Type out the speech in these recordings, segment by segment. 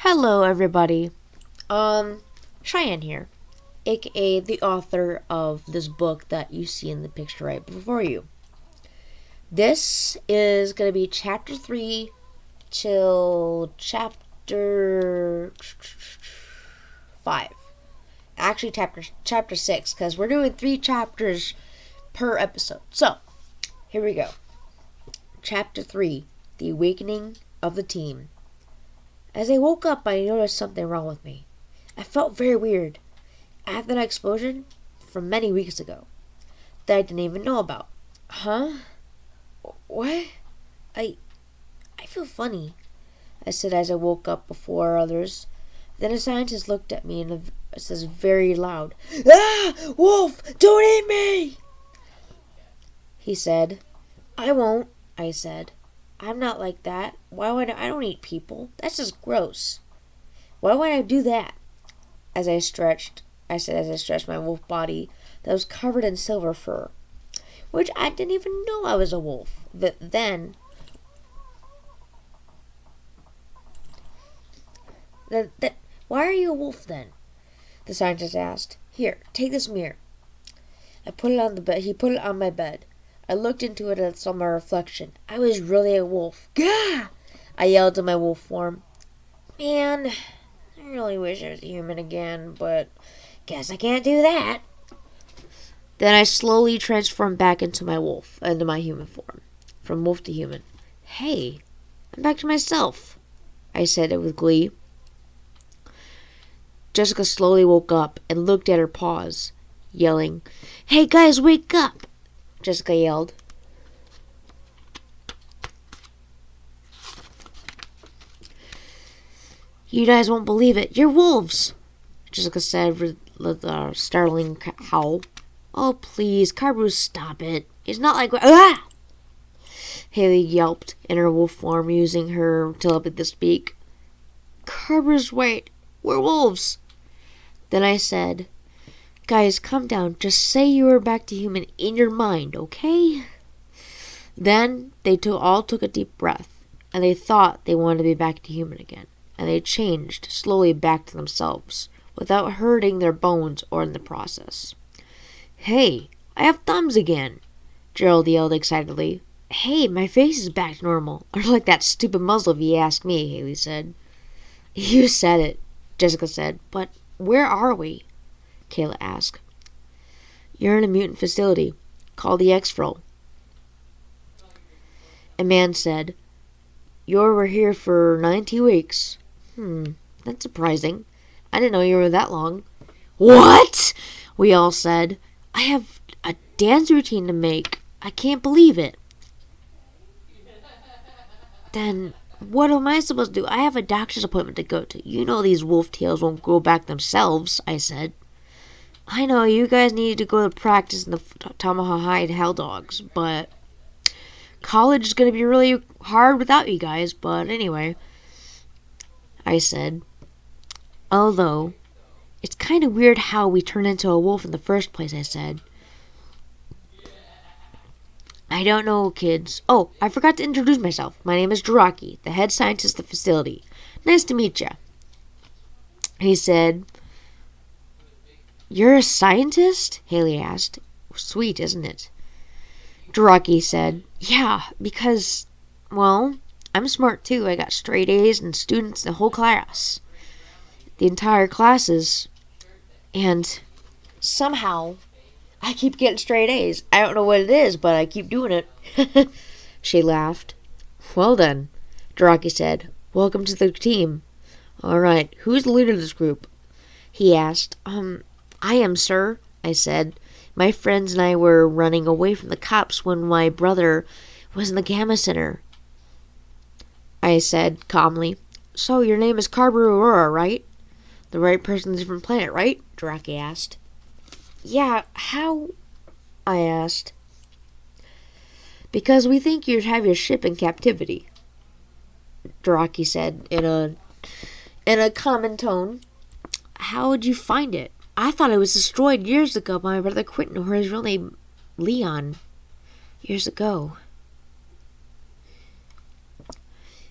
Hello, everybody. Cheyanne here, aka the author of this book that you see in the picture right before you. This is going to be chapter 3 till chapter 5. Actually, chapter 6, because we're doing 3 chapters per episode. So, here we go. Chapter 3, The Awakening of the Team. As I woke up, I noticed something wrong with me. I felt very weird. I had that explosion from many weeks ago that I didn't even know about. Huh? What? I feel funny, I said as I woke up before others. Then a scientist looked at me and says very loud, "Ah! Wolf! Don't eat me!" He said. "I won't," I said. "I'm not like that. Why would I don't eat people. That's just gross. Why would I do that?" I said as I stretched my wolf body that was covered in silver fur, which I didn't even know I was a wolf. Then why are you a wolf then? The scientist asked. "Here, take this mirror." I put it on the bed. He put it on my bed. I looked into it and saw my reflection. I was really a wolf. Gah! I yelled in my wolf form. Man, I really wish I was a human again, but guess I can't do that. Then I slowly transformed back into my human form, from wolf to human. Hey, I'm back to myself, I said it with glee. Jessica slowly woke up and looked at her paws, yelling, "Hey guys, wake up!" Jessica yelled. "You guys won't believe it. You're wolves," Jessica said with a startling howl. "Oh, please, Carbu, stop it. It's not like... Ah!" Haley yelped in her wolf form, using her telepathy to speak. "Carbu's right. We're wolves." Then I said, "Guys, calm down. Just say you are back to human in your mind, okay?" Then they all took a deep breath, and they thought they wanted to be back to human again, and they changed slowly back to themselves, without hurting their bones or in the process. "Hey, I have thumbs again," Gerald yelled excitedly. "Hey, my face is back to normal. Or like that stupid muzzle if you ask me," Haley said. "You said it," Jessica said. "But where are we?" Kayla asked. "You're in a mutant facility called the X-Fro." A man said, "You were here for 90 weeks. That's surprising. I didn't know you were that long." "What?" we all said. "I have a dance routine to make. I can't believe it." "Then what am I supposed to do? I have a doctor's appointment to go to. You know these wolf tails won't grow back themselves," I said. "I know, you guys need to go to practice in the Tamaha Hide Hell Dogs, but college is going to be really hard without you guys, but anyway," I said. "Although, it's kind of weird how we turned into a wolf in the first place," I said. "I don't know, kids. Oh, I forgot to introduce myself. My name is Jiraki, the head scientist of the facility. Nice to meet you." He said. "You're a scientist?" Haley asked. "Sweet, isn't it?" Jiraki said, "Yeah, because, well, I'm smart too. I got straight A's and students in the whole class. The entire classes. And somehow I keep getting straight A's. I don't know what it is, but I keep doing it." She laughed. "Well then," Jiraki said, "welcome to the team. All right, who's the leader of this group?" He asked. "I am, sir," I said. "My friends and I were running away from the cops when my brother was in the Gamma Center." I said calmly. "So your name is Carbu Aurora, right? The right person on a different planet, right?" Jiraki asked. "Yeah, how?" I asked. "Because we think you'd have your ship in captivity," Jiraki said in a common tone. "How would you find it? I thought it was destroyed years ago by my brother Quentin, or his real name, Leon. Years ago."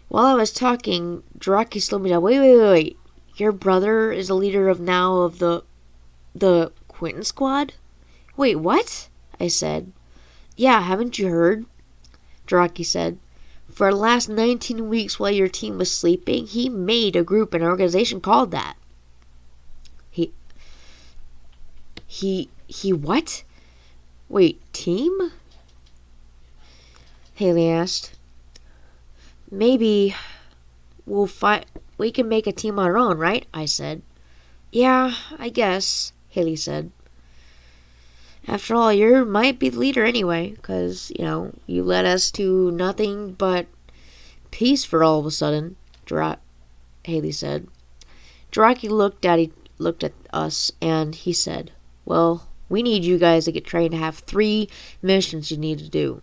While I was talking, Draki slowed me down. Wait. Your brother is the leader of the Quentin squad? Wait, what? I said. Yeah, haven't you heard? Draki said. For the last 19 weeks while your team was sleeping, he made a group and organization called that. He what? Wait, team? Haley asked. Maybe we can make a team on our own, right? I said. Yeah, I guess, Haley said. After all, you might be the leader anyway, because, you led us to nothing but peace for all of a sudden, Haley said. Draki looked at us, and he said, well, we need you guys to get trained to have 3 missions you need to do.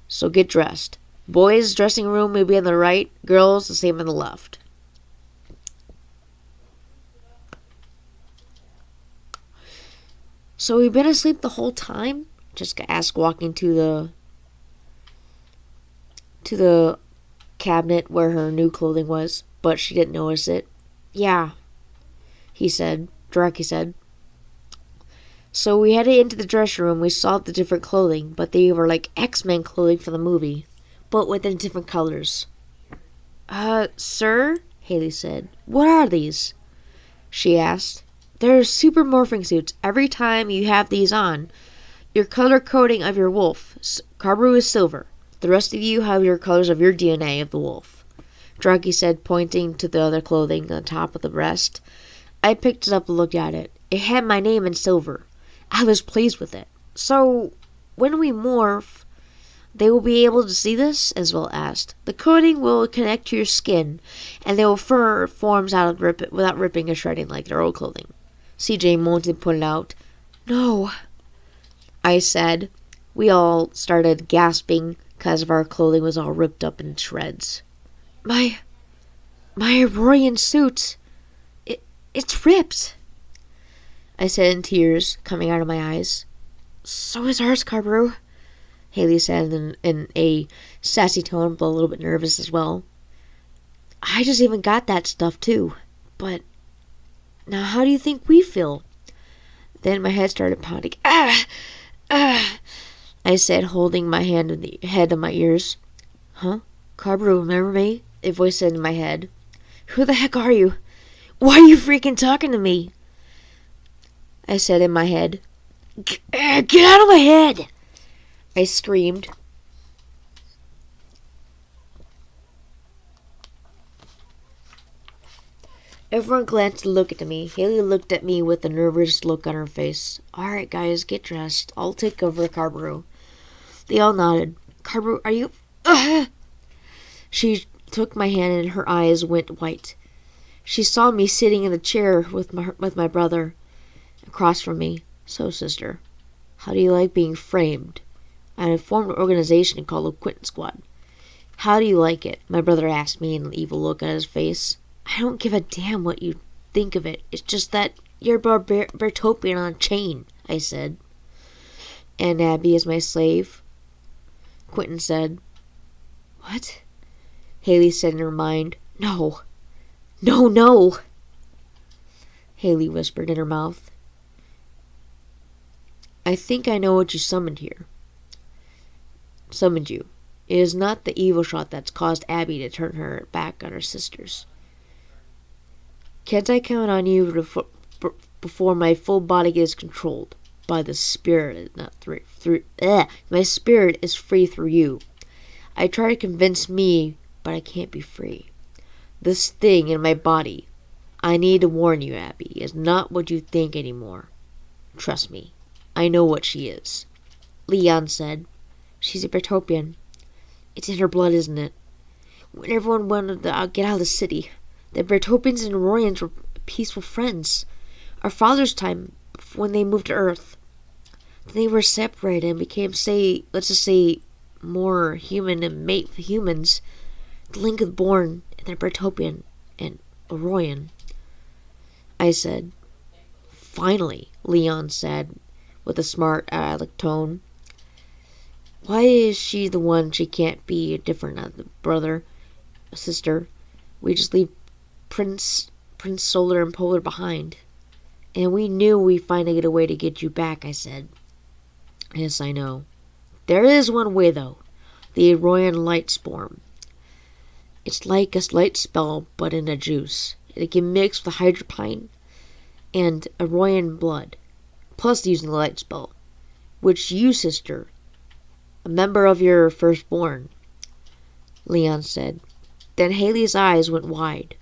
So get dressed. Boys' dressing room will be on the right, girls the same on the left. So we've been asleep the whole time? Jessica asked, walking to the cabinet where her new clothing was, but she didn't notice it. Yeah, Draki said. So we headed into the dressing room. We saw the different clothing, but they were like X-Men clothing for the movie, but within different colors. Sir? Haley said. What are these? She asked. They're super morphing suits. Every time you have these on, your color coding of your wolf. Carberoo is silver. The rest of you have your colors of your DNA of the wolf. Draki said, pointing to the other clothing on the top of the breast. I picked it up and looked at it. It had my name in silver. I was pleased with it. So, when we morph, they will be able to see this? Isabel asked. The coating will connect to your skin, and they will forms out without ripping or shredding like their old clothing. CJ moaned and pointed out. No, I said. We all started gasping because of our clothing was all ripped up in shreds. My Aurorian suit, it's ripped, I said in tears coming out of my eyes. So is ours, Carberoo, Haley said in a sassy tone, but a little bit nervous as well. I just even got that stuff too. But now how do you think we feel? Then my head started pounding. I said, holding my hand in the head of my ears. Huh? Carberoo, remember me? A voice said in my head. Who the heck are you? Why are you freaking talking to me? I said in my head. Get out of my head! I screamed. Everyone glanced to look at me. Haley looked at me with a nervous look on her face. Alright, guys, get dressed. I'll take over Carberoo. They all nodded. Carberoo, are you... She took my hand and her eyes went white. She saw me sitting in the chair with my brother across from me. So, sister, how do you like being framed? I formed an organization called the Quentin Squad. How do you like it? My brother asked me in an evil look on his face. I don't give a damn what you think of it. It's just that you're Bertopian on a chain, I said. And Abby is my slave, Quentin said. What? Haley said in her mind. No. Haley whispered in her mouth. I think I know what you summoned here. Summoned you. It is not the evil shot that's caused Abby to turn her back on her sisters. Can't I count on you before my full body gets controlled by the spirit? My spirit is free through you. I try to convince me, but I can't be free. This thing in my body, I need to warn you, Abby, is not what you think anymore. Trust me, I know what she is. Leon said. She's a Bertopian. It's in her blood, isn't it? When everyone wanted to get out of the city, the Bertopians and Aurorians were peaceful friends. Our father's time, when they moved to Earth. Then they were separated and became, let's just say, more human and mate with humans. The link of the born and their Bertopian and Aurorian. I said. Finally, Leon said, with a smart aleck tone. Why is she the one she can't be different than the brother? sister. We just leave Prince Solar and Polar behind. And we knew we'd find a way to get you back, I said. Yes, I know. There is one way, though. The Aroyan light spore. It's like a light spell, but in a juice. It can mix with hydropine and Aroyan blood, plus using the light spell, which you, sister, a member of your firstborn, Leon said. Then Haley's eyes went wide.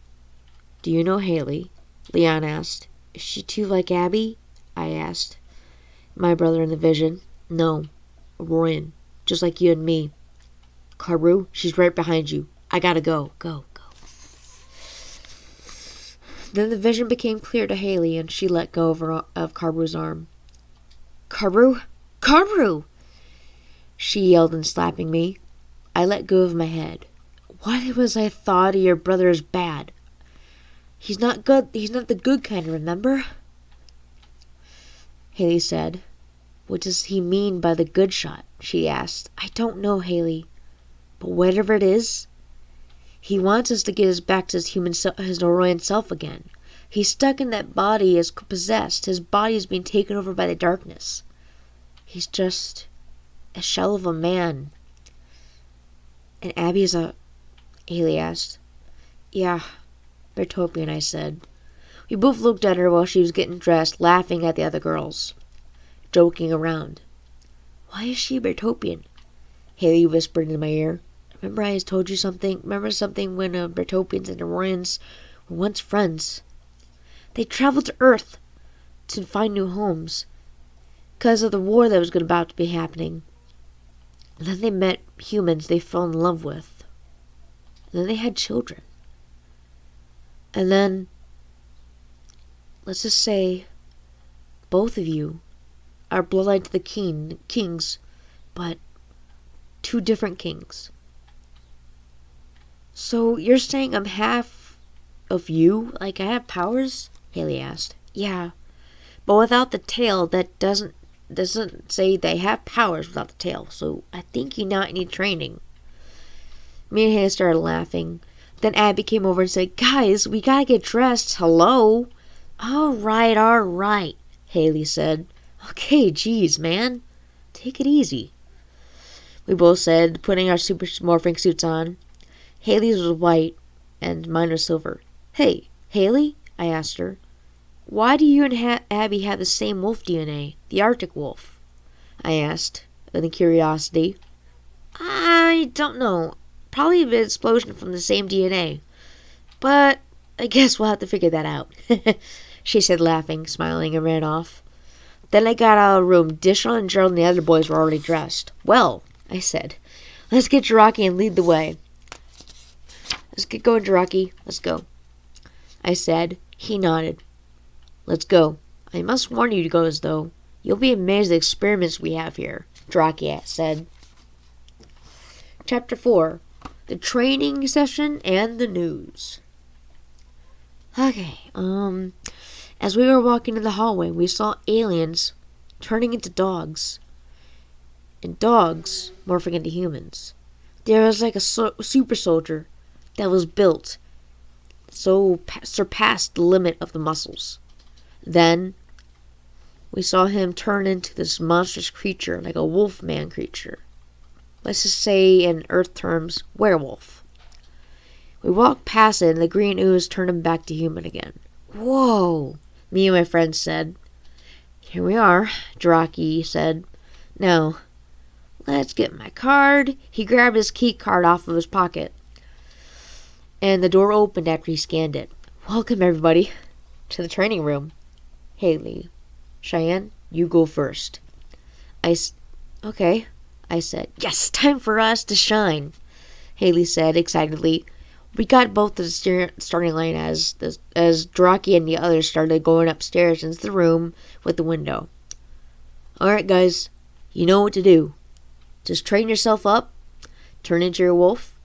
Do you know Haley? Leon asked. Is she too like Abby? I asked. My brother in the vision. No, Aroyan, just like you and me. Karbu, she's right behind you. I gotta go. Go. Then the vision became clear to Haley, and she let go of Karbu's arm. Karbu! She yelled and slapping me. I let go of my head. What was I thought of your brother is bad? He's not good. He's not the good kind, remember? Haley said. What does he mean by the good shot? She asked. I don't know, Haley. But whatever it is, he wants us to get us back to his Aroyan self again. He's stuck in that body as possessed. His body is being taken over by the darkness. He's just a shell of a man. And Abby is Haley asked. Yeah, Bertopian, I said. We both looked at her while she was getting dressed, laughing at the other girls, joking around. Why is she Bertopian? Haley whispered in my ear. Remember I told you something? Remember something when Bertopians and Aroyans were once friends? They traveled to Earth to find new homes because of the war that was about to be happening. And then they met humans they fell in love with. And then they had children. And then, let's just say, both of you are bloodline to the kings, but two different kings. So you're saying I'm half of you? Like I have powers? Haley asked. Yeah, but without the tail, that doesn't say they have powers without the tail. So I think you not need training. Me and Haley started laughing. Then Abby came over and said, Guys, we gotta get dressed. Hello? All right, Haley said. Okay, geez, man. Take it easy. We both said, putting our super morphing suits on. Haley's was white, and mine was silver. Hey, Haley? I asked her. Why do you and Abby have the same wolf DNA? The Arctic wolf? I asked, with curiosity. I don't know. Probably an explosion from the same DNA. But I guess we'll have to figure that out. She said, laughing, smiling, and ran off. Then I got out of the room. Dishon and Gerald and the other boys were already dressed. Well, I said, let's get Jiraki and lead the way. Let's get going, Jiraki. Let's go. I said. He nodded. Let's go. I must warn you, guys, though. You'll be amazed at the experiments we have here, Jiraki said. Chapter 4. The training session and the news. Okay, as we were walking in the hallway, we saw aliens turning into dogs. And dogs morphing into humans. There was like a super soldier that was built so surpassed the limit of the muscles. Then we saw him turn into this monstrous creature, like a wolf-man creature. Let's just say, in Earth terms, werewolf. We walked past it, and the green ooze turned him back to human again. Whoa, me and my friends said. Here we are, Jiraki said. Now, let's get my card. He grabbed his key card off of his pocket, and the door opened after he scanned it. Welcome, everybody, to the training room. Haley, Cheyanne, you go first. Okay, I said. Yes, time for us to shine, Haley said excitedly. We got both to the starting line as Jiraki and the others started going upstairs into the room with the window. Alright, guys, you know what to do. Just train yourself up, turn into your wolf,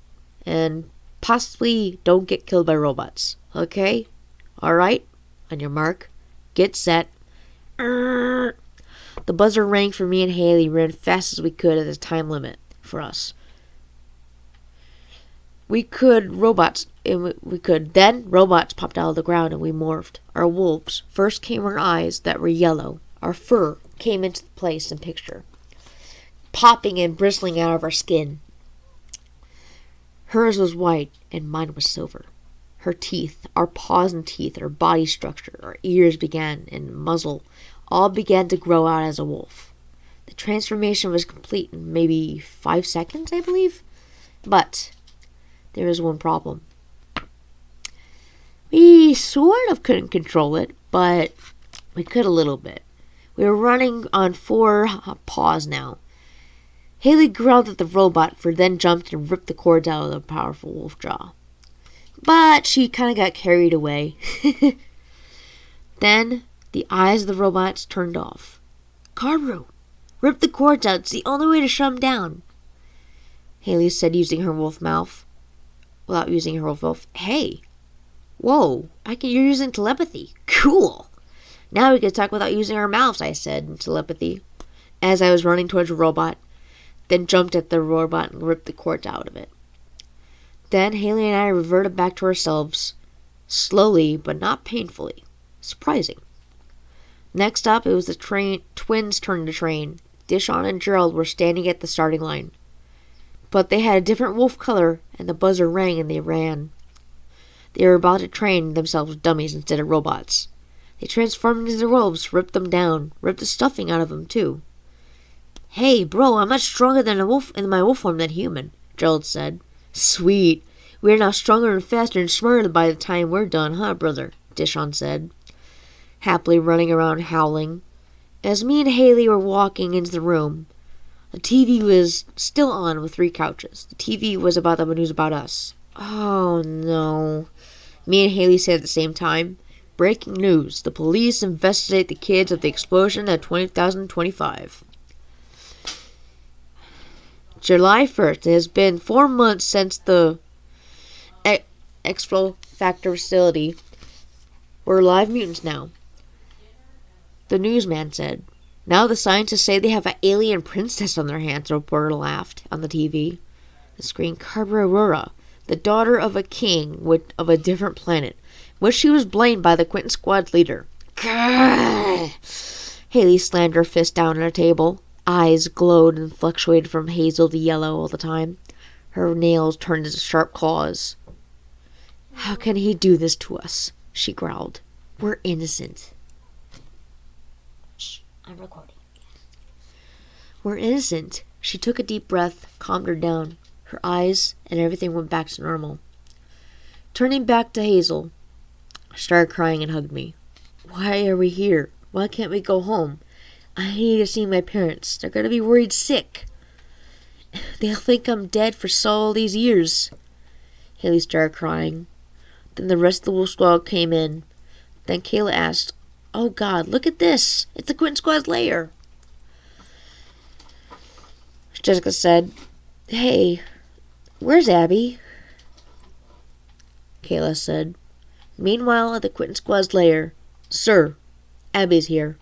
and possibly don't get killed by robots. Okay? Alright? On your mark, get set. The buzzer rang for me and Haley. Ran fast as we could at the time limit for us. we could robots and we could then robots popped out of the ground and we morphed. Our wolves first came our eyes that were yellow. Our fur came into place in picture, popping and bristling out of our skin. Hers was white and mine was silver. Her teeth, our paws and teeth, our body structure, our ears began and muzzle all began to grow out as a wolf. The transformation was complete in maybe 5 seconds, I believe. But there was one problem. We sort of couldn't control it, but we could a little bit. We were running on 4 paws now. Haley growled at the robot, for then jumped and ripped the cords out of the powerful wolf jaw. But she kind of got carried away. Then the eyes of the robots turned off. Carbu, rip the cords out. It's the only way to shut them down. Haley said, using her wolf mouth. Without using her wolf mouth. Hey. Whoa. You're using telepathy. Cool. Now we can talk without using our mouths, I said in telepathy, as I was running towards the robot, then jumped at the robot and ripped the cords out of it. Then Haley and I reverted back to ourselves, slowly but not painfully. Surprising. Next up, it was the twins' turn to train. Dishon and Gerald were standing at the starting line, but they had a different wolf color, and the buzzer rang and they ran. They were about to train themselves with dummies instead of robots. They transformed into wolves, ripped them down, ripped the stuffing out of them too. Hey, bro, I'm much stronger than a wolf in my wolf form than human, Gerald said. Sweet. We are now stronger and faster and smarter by the time we're done, huh, brother? Dishon said, happily running around howling. As me and Haley were walking into the room, the TV was still on with 3 couches. The TV was about the news about us. Oh, no. Me and Haley said at the same time, breaking news. The police investigate the kids of the explosion at 2025. July 1st. It has been 4 months since the Expo Factor facility. We're live mutants now, the newsman said. Now the scientists say they have an alien princess on their hands, the reporter laughed on the TV. The screen, Carbu Aurora, the daughter of a king of a different planet, which she was blamed by the Quentin Squad's leader. Grrr! Haley slammed her fist down on a table. Eyes glowed and fluctuated from hazel to yellow all the time. Her nails turned into sharp claws. How can he do this to us? She growled. We're innocent. Shh, I'm recording. We're innocent. She took a deep breath, calmed her down. Her eyes and everything went back to normal. Turning back to Hazel, she started crying and hugged me. Why are we here? Why can't we go home? I need to see my parents. They're going to be worried sick. They'll think I'm dead for all these years. Haley started crying. Then the rest of the wolf squad came in. Then Kayla asked, Oh God, look at this. It's the Quentin Squad's lair. Jessica said, Hey, where's Abby? Kayla said, Meanwhile, at the Quentin Squad's lair, Sir, Abby's here.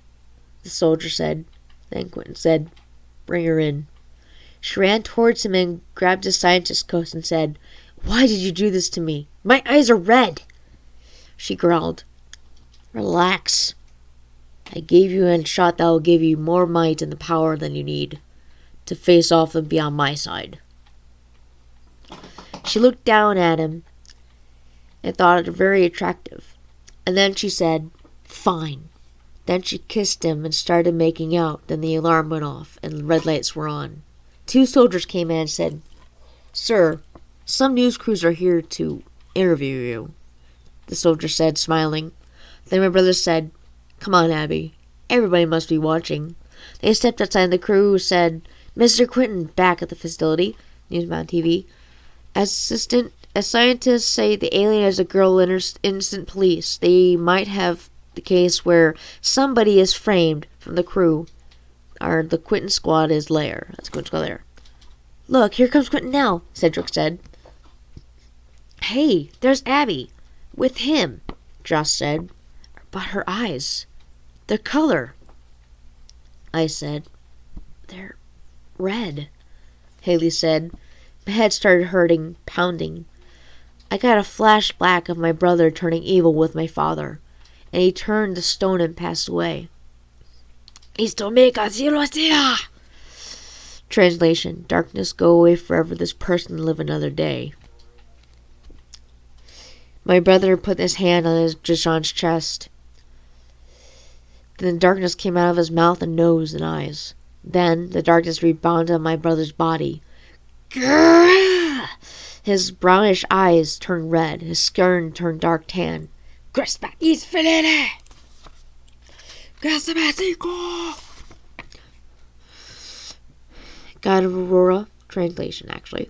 The soldier said. Then Quentin said, Bring her in. She ran towards him and grabbed his scientist's coat and said, Why did you do this to me? My eyes are red. She growled, Relax. I gave you a shot that will give you more might and the power than you need to face off and be on my side. She looked down at him and thought it very attractive. And then she said, Fine. Then she kissed him and started making out. Then the alarm went off and the red lights were on. 2 soldiers came in and said, Sir, some news crews are here to interview you. The soldier said, smiling. Then my brother said, Come on, Abby. Everybody must be watching. They stepped outside and the crew said, Mr. Quentin, back at the facility. Newsman TV. As scientists say the alien is a girl innocent police. They might have the case where somebody is framed from the crew, or the Quentin Squad is lair. That's Quentin Squad lair. Look, here comes Quentin now, Cedric said. Hey, there's Abby. With him, Joss said. But her eyes, the color. I said, They're red. Haley said. My head started hurting, pounding. I got a flashback of my brother turning evil with my father, and he turned to stone and passed away. Translation: darkness, go away forever. This person live another day. My brother put his hand on Jashan's chest. Then the darkness came out of his mouth and nose and eyes. Then the darkness rebounded on my brother's body. His brownish eyes turned red. His skin turned dark tan. God of Aurora, translation actually.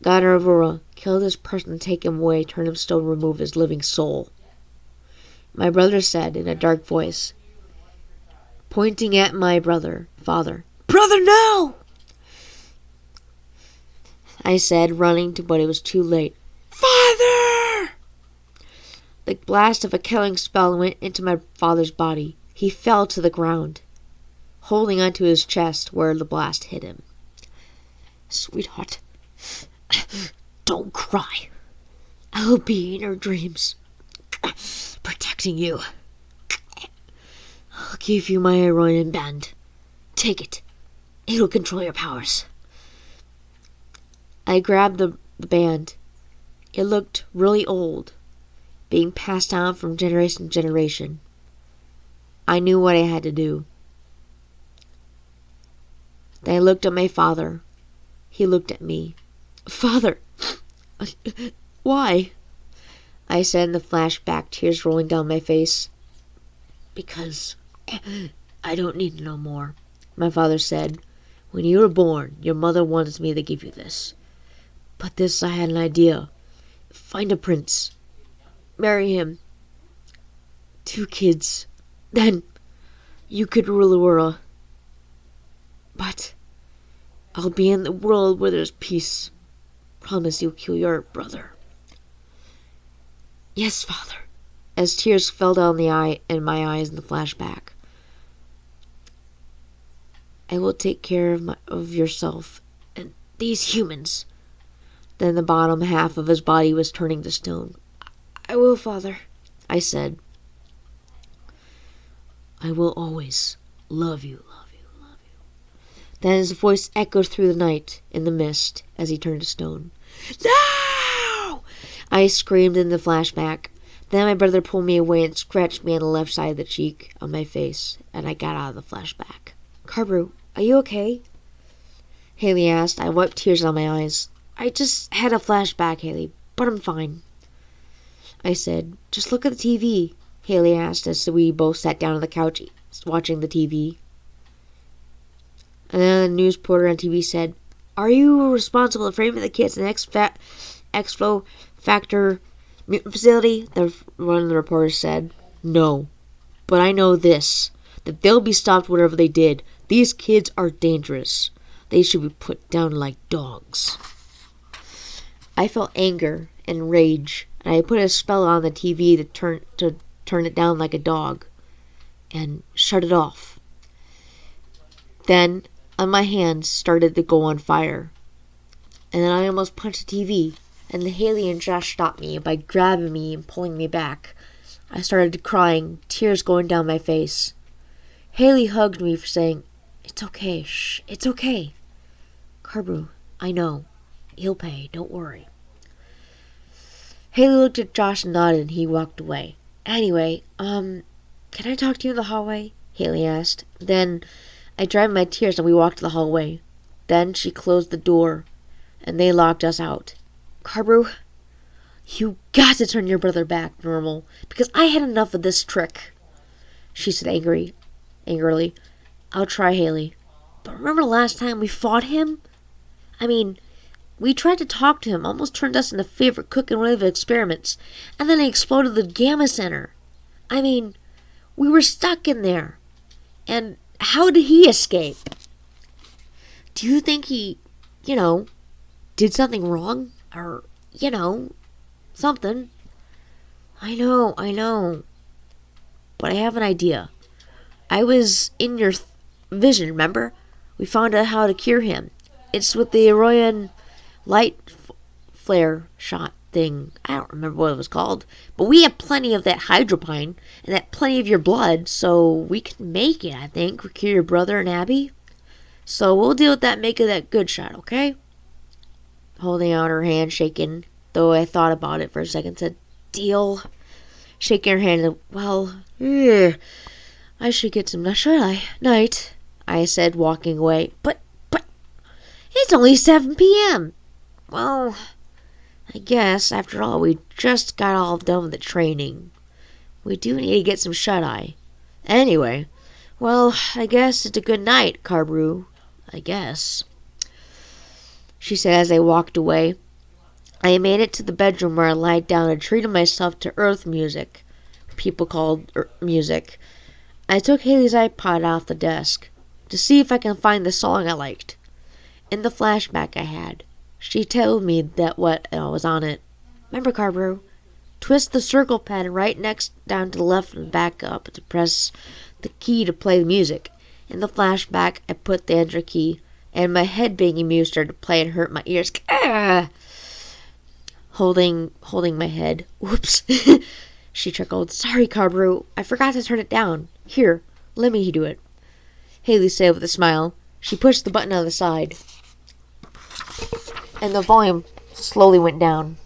God of Aurora, kill this person, take him away, turn him stone, remove his living soul. My brother said in a dark voice, pointing at my father, Brother, no! I said, running but it was too late. Father! The blast of a killing spell went into my father's body. He fell to the ground, holding onto his chest where the blast hit him. Sweetheart, don't cry. I'll be in your dreams, protecting you. I'll give you my Orion band. Take it. It'll control your powers. I grabbed the band. It looked really old, being passed down from generation to generation. I knew what I had to do. Then I looked at my father. He looked at me. Father, why? I said in the flashback, tears rolling down my face. Because I don't need to know more. My father said, when you were born, your mother wanted me to give you this. But I had an idea. Find a prince. Marry him. 2 kids. Then you could rule the world. But I'll be in the world where there's peace. Promise you'll kill your brother. Yes, Father. As tears fell down in my eyes in the flashback. I will take care of yourself and these humans. Then the bottom half of his body was turning to stone. I will, Father, I said. I will always love you, love you, love you. Then his voice echoed through the night in the mist as he turned to stone. No! I screamed in the flashback. Then my brother pulled me away and scratched me on the left side of the cheek on my face, and I got out of the flashback. Carbrew, are you okay? Haley asked. I wiped tears on my eyes. I just had a flashback, Haley, but I'm fine. I said, just look at the TV, Haley asked as we both sat down on the couch watching the TV. And then the news reporter on TV said, are you responsible for framing the kids in the X-Flow Factor mutant facility? One of the reporters said, no. But I know this, that they'll be stopped whatever they did. These kids are dangerous. They should be put down like dogs. I felt anger and rage, and I put a spell on the TV to turn it down like a dog and shut it off. Then my hands started to go on fire, and then I almost punched the TV, and Haley and Josh stopped me by grabbing me and pulling me back. I started crying, tears going down my face. Haley hugged me for saying, it's okay, shh, it's okay. Carbrew, I know. He'll pay, don't worry. Haley looked at Josh and nodded, and he walked away. Anyway, can I talk to you in the hallway? Haley asked. Then I dried my tears and we walked to the hallway. Then she closed the door, and they locked us out. Carbrew, you got to turn your brother back normal, because I had enough of this trick, she said angrily. I'll try, Haley. But remember the last time we fought him? I mean, we tried to talk to him, almost turned us into favorite cook in one of the experiments, and then he exploded the Gamma Center. I mean, we were stuck in there. And how did he escape? Do you think he, did something wrong? Or, something? I know. But I have an idea. I was in your vision, remember? We found out how to cure him. It's with the Orion light flare shot. thing. I don't remember what it was called. But we have plenty of that hydropine and that plenty of your blood, so we can make it, I think. We cure your brother and Abby. So we'll deal with that, make it that good shot, okay? Holding out her hand, shaking, though I thought about it for a second, said, deal. Shaking her hand, well, I should get some, should I? Night, I said, walking away. But, it's only 7 p.m. Well, I guess, after all, we just got all done with the training. We do need to get some shut-eye. Anyway, well, I guess it's a good night, Carbrew. I guess, she said as I walked away. I made it to the bedroom where I lied down and treated myself to earth music. People called music. I took Haley's iPod off the desk to see if I can find the song I liked. In the flashback I had, she told me that what was on it. Remember, Carbrew? Twist the circle pad right next down to the left and back up to press the key to play the music. In the flashback, I put the enter key, and my head being amused started to play and hurt my ears. Ah! Holding my head. Whoops. She chuckled. Sorry, Carbrew. I forgot to turn it down. Here, let me do it. Haley said with a smile. She pushed the button on the side, and the volume slowly went down.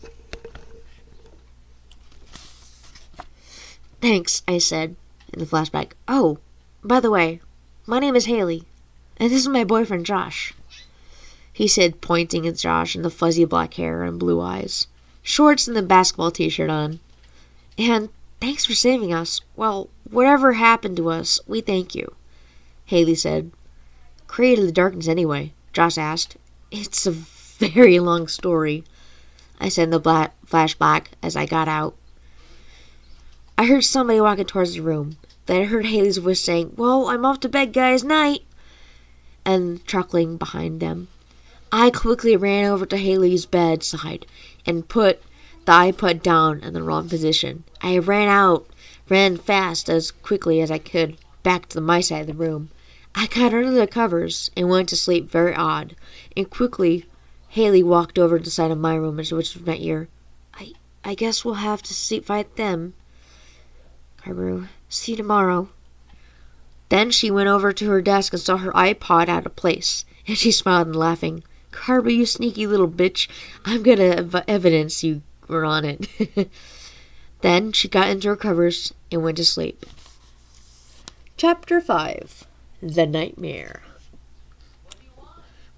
Thanks, I said in the flashback. Oh, by the way, my name is Haley, and this is my boyfriend, Josh, he said, pointing at Josh and the fuzzy black hair and blue eyes, shorts and the basketball t-shirt on. And thanks for saving us. Well, whatever happened to us, we thank you, Haley said. Created the darkness anyway, Josh asked. It's a very long story, I said in the flashback as I got out. I heard somebody walking towards the room. Then I heard Haley's voice saying, well, I'm off to bed, guys, night, and chuckling behind them. I quickly ran over to Haley's bedside and put the iPod down in the wrong position. I ran fast as quickly as I could back to my side of the room. I got under the covers and went to sleep very odd, and quickly Haley walked over to the side of my room and whispered in my ear, I guess we'll have to fight them. Carbrew, see you tomorrow. Then she went over to her desk and saw her iPod out of place, and she smiled and laughing. Carbrew, you sneaky little bitch, I'm gonna evidence you were on it. Then she got into her covers and went to sleep. Chapter 5. The Nightmare.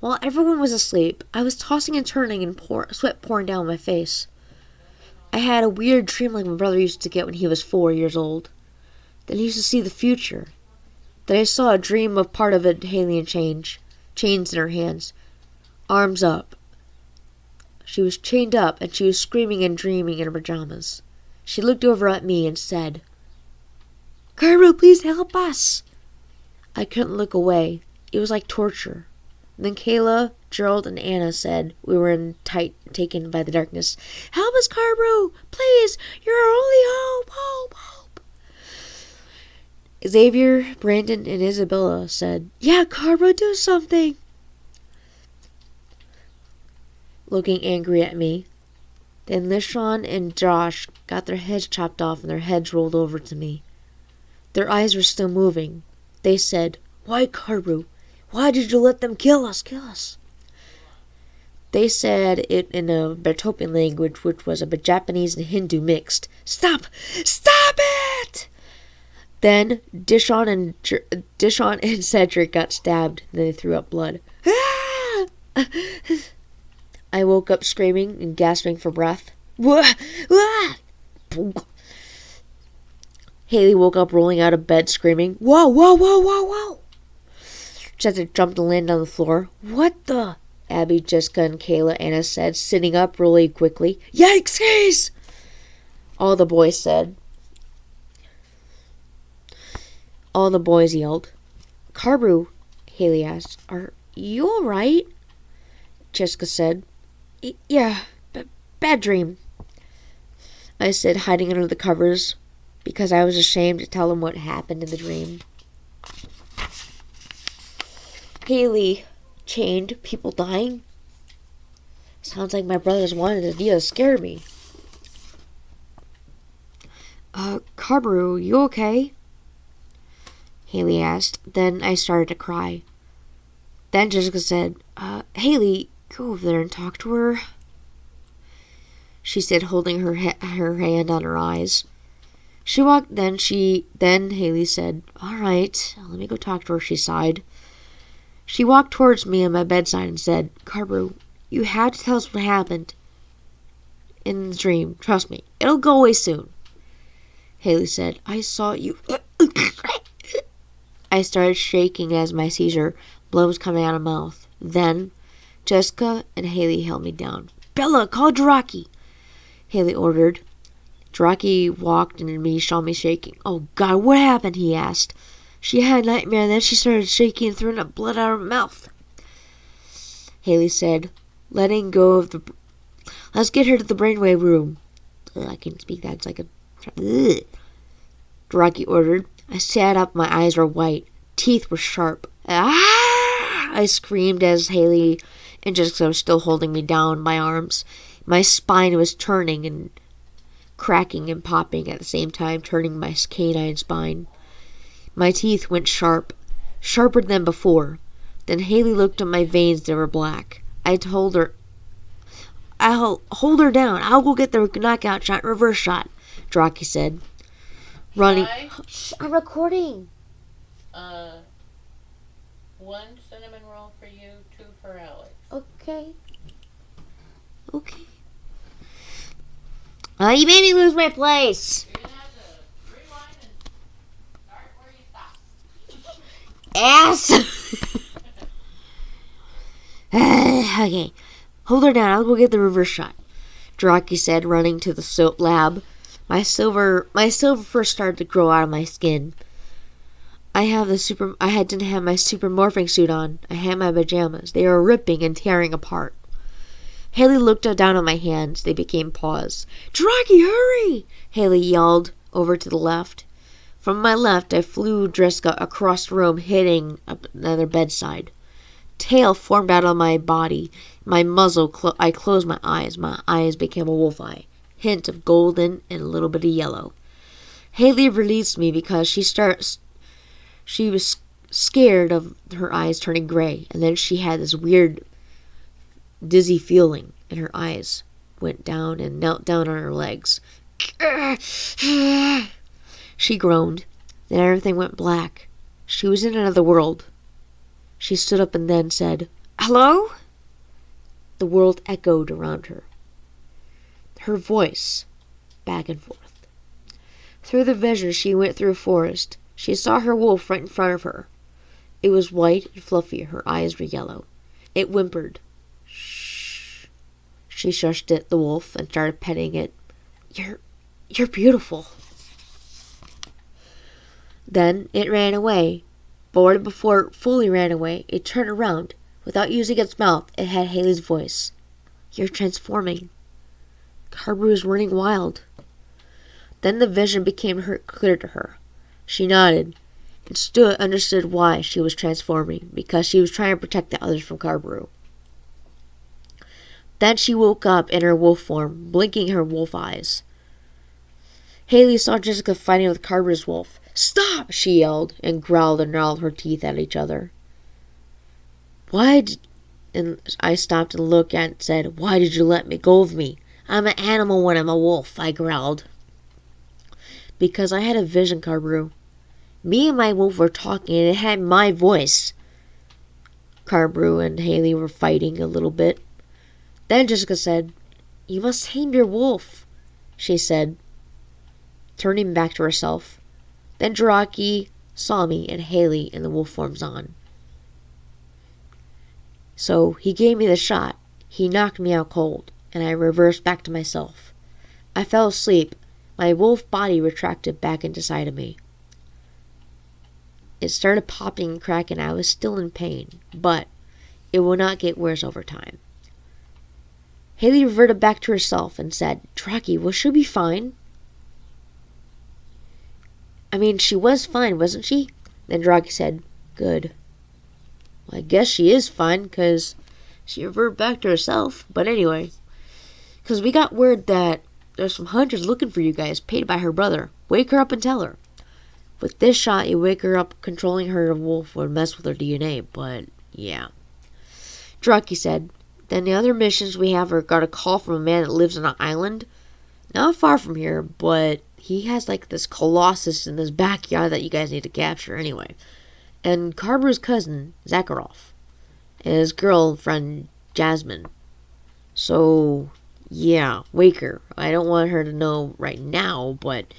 While everyone was asleep, I was tossing and turning and sweat pouring down my face. I had a weird dream like my brother used to get when he was 4 years old. Then he used to see the future. Then I saw a dream of part of an alien chains in her hands, arms up. She was chained up, and she was screaming and dreaming in her pajamas. She looked over at me and said, Carbrew, please help us. I couldn't look away. It was like torture. Then Kayla, Gerald, and Anna said we were taken by the darkness. Help us, Carbrew! Please! You're our only hope! Hope! Hope! Xavier, Brandon, and Isabella said, Yeah, Carbrew, do something! Looking angry at me. Then Lishon and Josh got their heads chopped off and their heads rolled over to me. Their eyes were still moving. They said, Why, Carbrew? Why did you let them kill us? Kill us. They said it in a Bertopian language, which was a Japanese and Hindu mixed. Stop! Stop it! Then Dishon and Cedric got stabbed, and they threw up blood. Ah! I woke up screaming and gasping for breath. Haley woke up rolling out of bed screaming, Whoa, whoa, whoa, whoa, whoa! Cedric jumped and landed on the floor. What the? Abby, Jessica, and Kayla, Anna said, sitting up really quickly. Yikes! All the boys said. All the boys yelled. Carbrew, Haley asked, Are you all right? Jessica said, Yeah, bad dream. I said, hiding under the covers, because I was ashamed to tell them what happened in the dream. Haley, chained, people dying. Sounds like my brothers wanted to scare me. Carberoo, you okay? Haley asked. Then I started to cry. Then Jessica said, Haley, go over there and talk to her. She said, holding her hand on her eyes. She walked, then Haley said, all right, let me go talk to her, she sighed. She walked towards me on my bedside and said, Carberoo, you have to tell us what happened in the dream. Trust me, it'll go away soon. Haley said, I saw you. I started shaking as my seizure blood was coming out of my mouth. Then Jessica and Haley held me down. Bella, call Draki, Haley ordered. Draki walked and me saw me shaking. Oh God, what happened? He asked. She had a nightmare and then she started shaking and throwing up blood out of her mouth. Haley said, letting go of the... Let's get her to the brainwave room. I can't speak that. It's like a... Ugh. Draki ordered. I sat up. My eyes were white. Teeth were sharp. Ah! I screamed as Haley and Jessica were still holding me down, my arms. My spine was turning and cracking and popping at the same time, turning my canine spine. My teeth went sharp, sharper than before. Then Haley looked at my veins. They were black. I told her, I'll hold her down. I'll go get the knockout shot, reverse shot, Draki said. Running. Shh, I'm recording. 1 cinnamon roll for you, 2 for Alex. Okay. You made me lose my place. You're going to have to rewind and start where you stopped. Ass. Okay. Hold her down. I'll go get the reverse shot, Draki said, running to the soap lab. My silver first started to grow out of my skin. I didn't have my super morphing suit on. I had my pajamas. They were ripping and tearing apart. Haley looked down at my hands. They became paws. Draki, hurry! Haley yelled over to the left. From my left, I flew Jessica across the room, hitting another bedside. Tail formed out of my body. My muzzle, I closed my eyes. My eyes became a wolf eye. Hint of golden and a little bit of yellow. Haley released me because she was scared of her eyes turning gray, and then she had this weird dizzy feeling, and her eyes went down and knelt down on her legs. She groaned. Then everything went black. She was in another world. She stood up and then said, Hello? The world echoed around her. Her voice, back and forth. Through the vision, she went through a forest. She saw her wolf right in front of her. It was white and fluffy. Her eyes were yellow. It whimpered. Shh. She shushed it, the wolf, and started petting it. You're beautiful. Then it ran away. But before it fully ran away, it turned around. Without using its mouth, it had Haley's voice. You're transforming. Carberoo is running wild. Then the vision became clear to her. She nodded and understood why she was transforming, because she was trying to protect the others from Carberoo. Then she woke up in her wolf form, blinking her wolf eyes. Haley saw Jessica fighting with Carberoo's wolf. Stop! She yelled and growled and gnarled her teeth at each other. And I stopped and looked at it and said, Why did you let me go of me? I'm an animal when I'm a wolf, I growled. Because I had a vision, Carberoo. Me and my wolf were talking and it had my voice. Carberoo and Haley were fighting a little bit. Then Jessica said, You must tame your wolf, she said, turning back to herself. Then Draki saw me and Haley in the wolf forms on. So he gave me the shot. He knocked me out cold, and I reversed back to myself. I fell asleep. My wolf body retracted back inside of me. It started popping and cracking. I was still in pain, but it will not get worse over time. Haley reverted back to herself and said, Draki, will she be fine? I mean, she was fine, wasn't she? Then Draki said, Good. Well, I guess she is fine, because she reverted back to herself. But anyway, because we got word that there's some hunters looking for you guys, paid by her brother. Wake her up and tell her. With this shot, you wake her up. Controlling her wolf would mess with her DNA, but yeah. Draki said, then the other missions we have are got a call from a man that lives on an island. Not far from here, but he has like this colossus in this backyard that you guys need to capture anyway. And Carver's cousin, Zakharov, and his girlfriend, Jasmine. So, yeah, wake her. I don't want her to know right now, but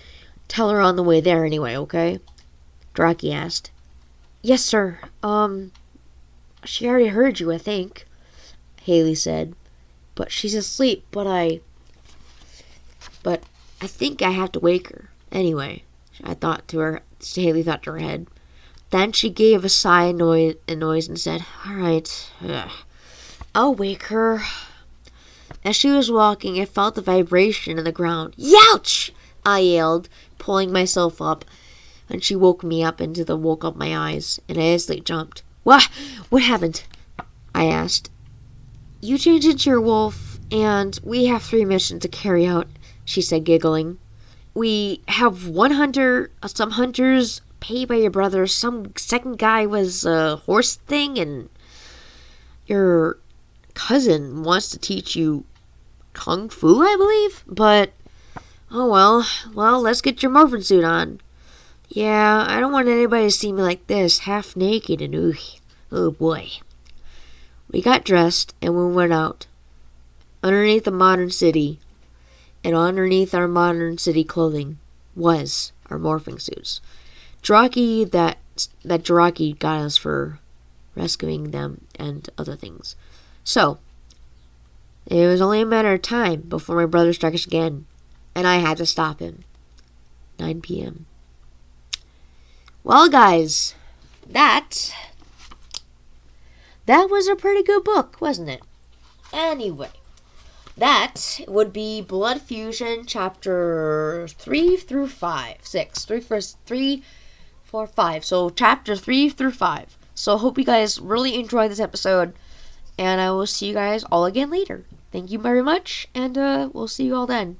tell her on the way there anyway, okay? Draki asked. Yes, sir. She already heard you, I think, Haley said. But she's asleep, but I think I have to wake her. Anyway, Haley thought to her head. Then she gave a sigh and noise and said, all right, I'll wake her. As she was walking, I felt the vibration in the ground. Youch! I yelled, pulling myself up, and she woke up my eyes, and I instantly jumped. What happened? I asked. You changed into your wolf, and we have 3 missions to carry out, she said, giggling. We have one hunter, some hunters paid by your brother, some second guy was a horse thing, and your cousin wants to teach you kung fu, I believe, but oh well, let's get your morphin suit on. Yeah, I don't want anybody to see me like this, half naked and oh boy. We got dressed and we went out. Underneath the modern city, and underneath our modern city clothing, was our morphing suits. Draki that Draki got us for rescuing them and other things. So, it was only a matter of time before my brother struck us again, and I had to stop him. 9 p.m. Well, guys, that was a pretty good book, wasn't it? Anyway, that would be Blood Fusion chapter 3 through 5. 3, 4, 5. So chapter 3 through 5. So I hope you guys really enjoyed this episode, and I will see you guys all again later. Thank you very much, and we'll see you all then.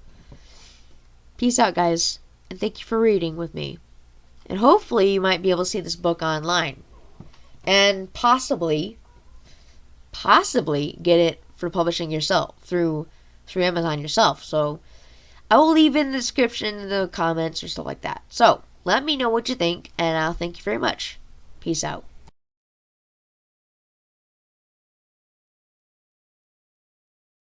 Peace out, guys, and thank you for reading with me. And hopefully you might be able to see this book online, and possibly get it for publishing yourself through Amazon yourself. So I will leave in the description, in the comments, or stuff like that. So let me know what you think, and I'll thank you very much. Peace out.